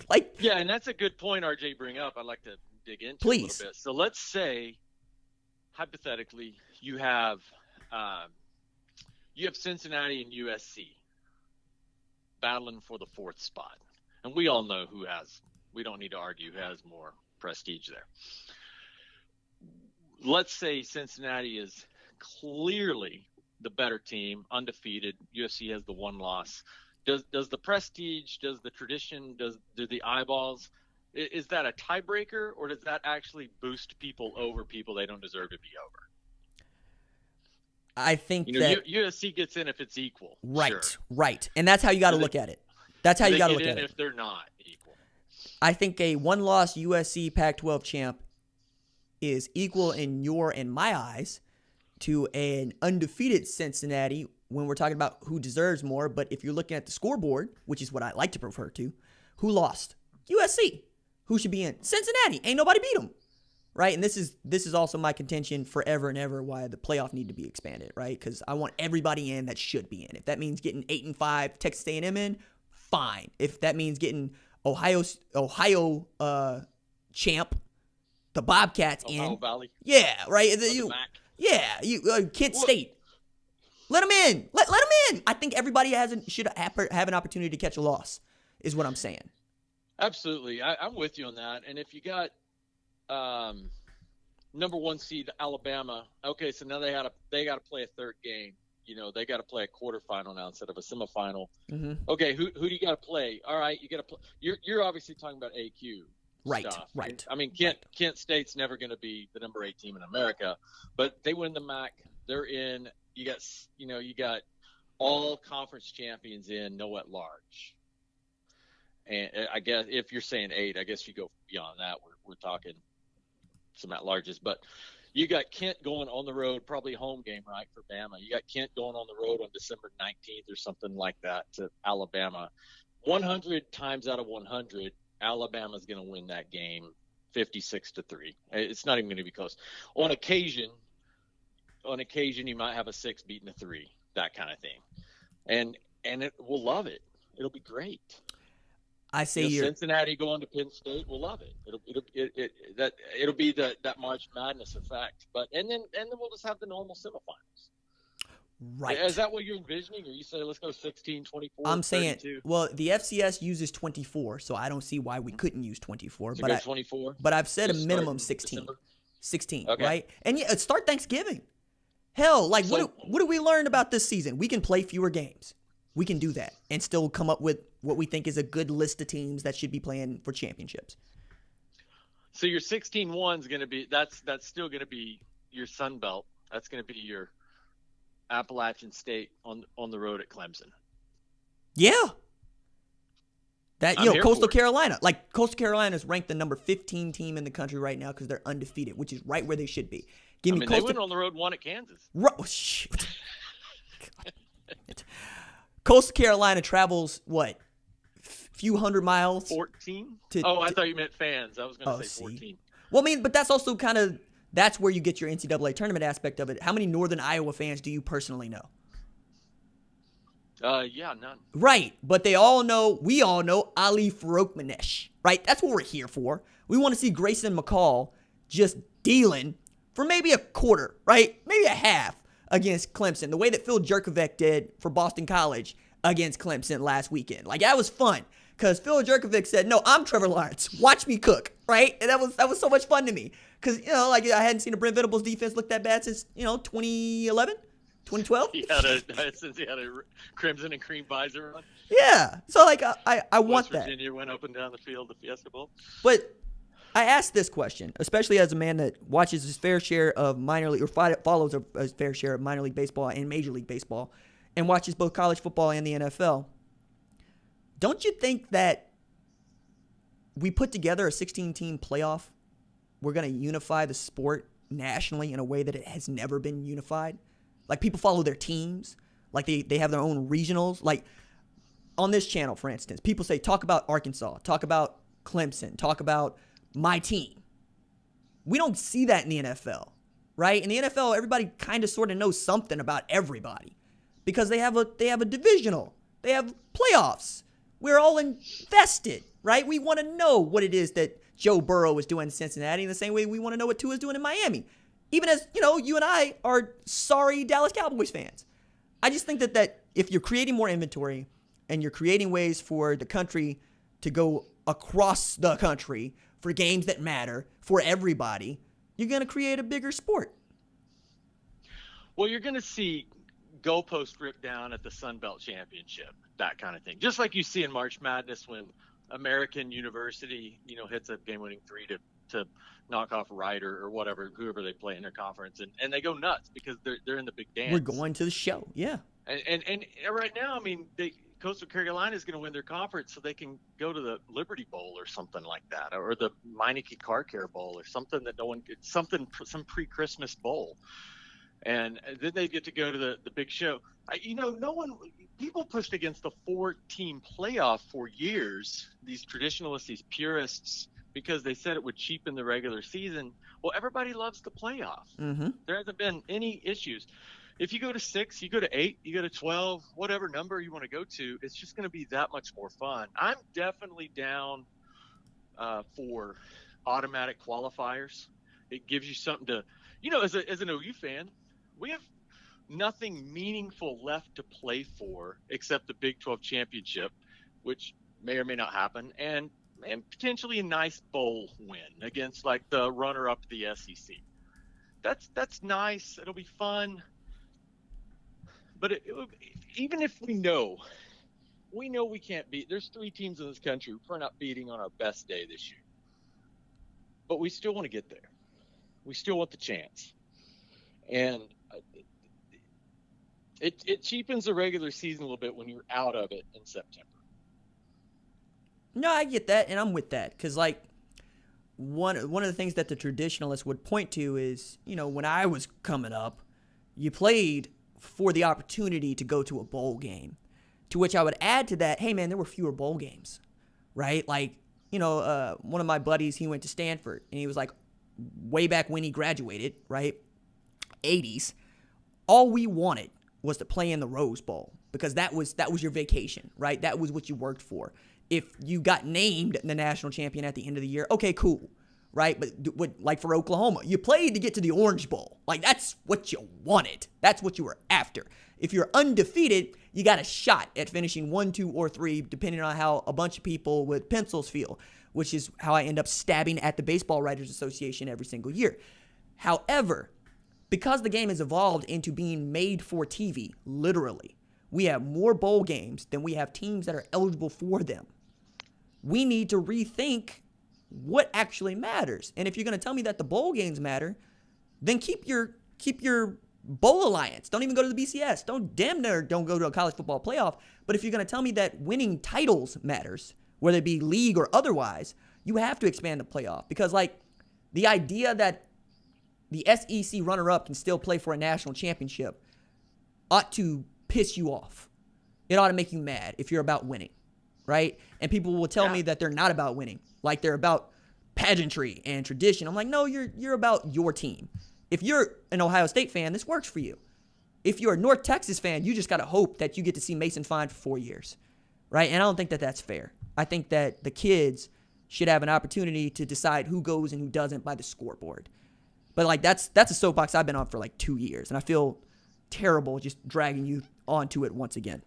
Like, yeah, and that's a good point, RJ, bring up. I'd like to dig into a please. little bit. So let's say, hypothetically, you have Cincinnati and USC battling for the 4th spot, and we all know who has. We don't need to argue who has more prestige there. Let's say Cincinnati is clearly the better team, undefeated. USC has the 1 loss. Does the prestige, does the tradition, do the eyeballs, is that a tiebreaker, or does that actually boost people over people they don't deserve to be over? I think that USC gets in if it's equal. Right, sure. right. And that's how you got to look at it. That's how you got to look at it. If they're not equal. I think a 1-loss USC Pac-12 champ is equal in my eyes to an undefeated Cincinnati when we're talking about who deserves more. But if you're looking at the scoreboard, which is what I like to prefer to, who lost? USC. Who should be in? Cincinnati. Ain't nobody beat them. Right? And this is also my contention forever and ever why the playoff need to be expanded, right? Because I want everybody in that should be in. If that means getting 8-5 Texas A&M in, fine. If that means getting Ohio champ, the Bobcats Ohio in. Valley. Yeah, right. MAC. Kent State. Let them in. Let them in. I think everybody should have an opportunity to catch a loss, is what I'm saying. Absolutely. I'm with you on that. And if you got number 1 seed Alabama, okay, so now they got to play a 3rd game. They got to play a quarterfinal now instead of a semifinal. Mm-hmm. Okay, who do you got to play? All right, you got to play. You're obviously talking about AQ. Right, stuff. right. I mean, Kent State's never going to be the number 8 team in America, but they win the MAC. They're in. You got all conference champions in, no at large. And I guess if you're saying 8, I guess you go beyond that. We're talking some at larges, but you got Kent going on the road, probably home game, right, for Bama. You got Kent going on the road on December 19th or something like that to Alabama. 100 times out of 100, Alabama's going to win that game 56-3. It's not even going to be close. On occasion, you might have a 6 beating a 3, that kind of thing. And we'll love it. It'll be great. I say Cincinnati going to Penn State, we'll love it. It'll be that March Madness effect. And then we'll just have the normal semifinals. Right. Is that what you're envisioning, or you say let's go 16, 24? I'm saying, 32? well, the FCS uses 24, so I don't see why we couldn't use 24. So 24. But I've said Just a minimum start in 16. December? 16, Okay. right? And yeah, start Thanksgiving. Hell, like what do we learn about this season? We can play fewer games. We can do that and still come up with what we think is a good list of teams that should be playing for championships. So your 16-1's going to be that's still going to be your Sun Belt. That's going to be your Appalachian State on the road at Clemson. Yeah. That I'm Coastal Carolina. Like Coastal Carolina is ranked the number 15 team in the country right now because they're undefeated, which is right where they should be. They went on the road and won at Kansas. Shoot. Coastal Carolina travels what? Few hundred miles? 14? I thought you meant fans. I was going to say 14. Well, I mean, but that's also that's where you get your NCAA tournament aspect of it. How many Northern Iowa fans do you personally know? Yeah, none. Right, but we all know Ali Farokhmanesh, right? That's what we're here for. We want to see Grayson McCall just dealing for maybe a quarter, right? Maybe a half against Clemson, the way that Phil Jerkovic did for Boston College against Clemson last weekend. Like, that was fun because Phil Jerkovic said, no, I'm Trevor Lawrence. Watch me cook, right? And that was so much fun to me because, I hadn't seen a Brent Venables defense look that bad since, 2011, 2012. Since he had a crimson and cream visor on. Yeah. So, like, I want that. West Virginia went up and down the field, the Fiesta Bowl. But I asked this question, especially as a man that watches his fair share of minor league or follows a fair share of minor league baseball and Major League Baseball and watches both college football and the NFL. Don't you think that we put together a 16-team playoff, we're going to unify the sport nationally in a way that it has never been unified? Like, people follow their teams. Like, they have their own regionals. Like, on this channel, for instance, people say, talk about Arkansas, talk about Clemson, talk about my team. We don't see that in the NFL, right? In the NFL, everybody kind of sort of knows something about everybody because they have a divisional. They have playoffs. We're all invested. right? We want to know what it is that Joe Burrow is doing in Cincinnati in the same way we want to know what Tua is doing in Miami. Even as, you and I are sorry Dallas Cowboys fans. I just think that if you're creating more inventory and you're creating ways for the country to go across the country for games that matter for everybody, you're going to create a bigger sport. Well, you're going to see goalpost ripped down at the Sun Belt Championship, that kind of thing. Just like you see in March Madness when American University, hits a game-winning three to knock off Ryder or whatever, whoever they play in their conference, and they go nuts because they're in the big dance. We're going to the show, yeah. And right now, Coastal Carolina is going to win their conference, so they can go to the Liberty Bowl or something like that, or the Meineke Car Care Bowl or something that some pre-Christmas bowl. And then they get to go to the big show. People pushed against the 4-team playoff for years, these traditionalists, these purists, because they said it would cheapen the regular season. Well, everybody loves the playoff. Mm-hmm. There hasn't been any issues. If you go to 6, you go to 8, you go to 12, whatever number you want to go to, it's just going to be that much more fun. I'm definitely down for automatic qualifiers. It gives you something to, as an OU fan, we have nothing meaningful left to play for except the Big 12 championship, which may or may not happen, and potentially a nice bowl win against like the runner-up of the SEC. That's nice. It'll be fun. But even if we know we can't beat, there's 3 teams in this country we're not beating on our best day this year. But we still want to get there. We still want the chance. And it cheapens the regular season a little bit when you're out of it in September. No, I get that, and I'm with that. Because, one of the things that the traditionalists would point to is, when I was coming up, you played for the opportunity to go to a bowl game. To which I would add to that, hey, man, there were fewer bowl games, right? One of my buddies, he went to Stanford, and he was like, way back when he graduated, right, 80s, all we wanted was to play in the Rose Bowl because that was your vacation, right? That was what you worked for. If you got named the national champion at the end of the year, okay, cool, right? But like for Oklahoma, you played to get to the Orange Bowl. That's what you wanted. That's what you were after. If you're undefeated, you got a shot at finishing 1, 2, or 3, depending on how a bunch of people with pencils feel, which is how I end up stabbing at the Baseball Writers Association every single year. However, because the game has evolved into being made for TV, literally, we have more bowl games than we have teams that are eligible for them. We need to rethink what actually matters. And if you're going to tell me that the bowl games matter, then keep your bowl alliance. Don't even go to the BCS. Don't go to a college football playoff. But if you're going to tell me that winning titles matters, whether it be league or otherwise, you have to expand the playoff. Because the idea that the SEC runner-up can still play for a national championship ought to piss you off. It ought to make you mad if you're about winning, right? And people will tell me that they're not about winning, like they're about pageantry and tradition. I'm like, no, you're about your team. If you're an Ohio State fan, this works for you. If you're a North Texas fan, you just got to hope that you get to see Mason Fine for 4 years, right? And I don't think that that's fair. I think that the kids should have an opportunity to decide who goes and who doesn't by the scoreboard. But that's a soapbox I've been on for 2 years, and I feel terrible just dragging you onto it once again.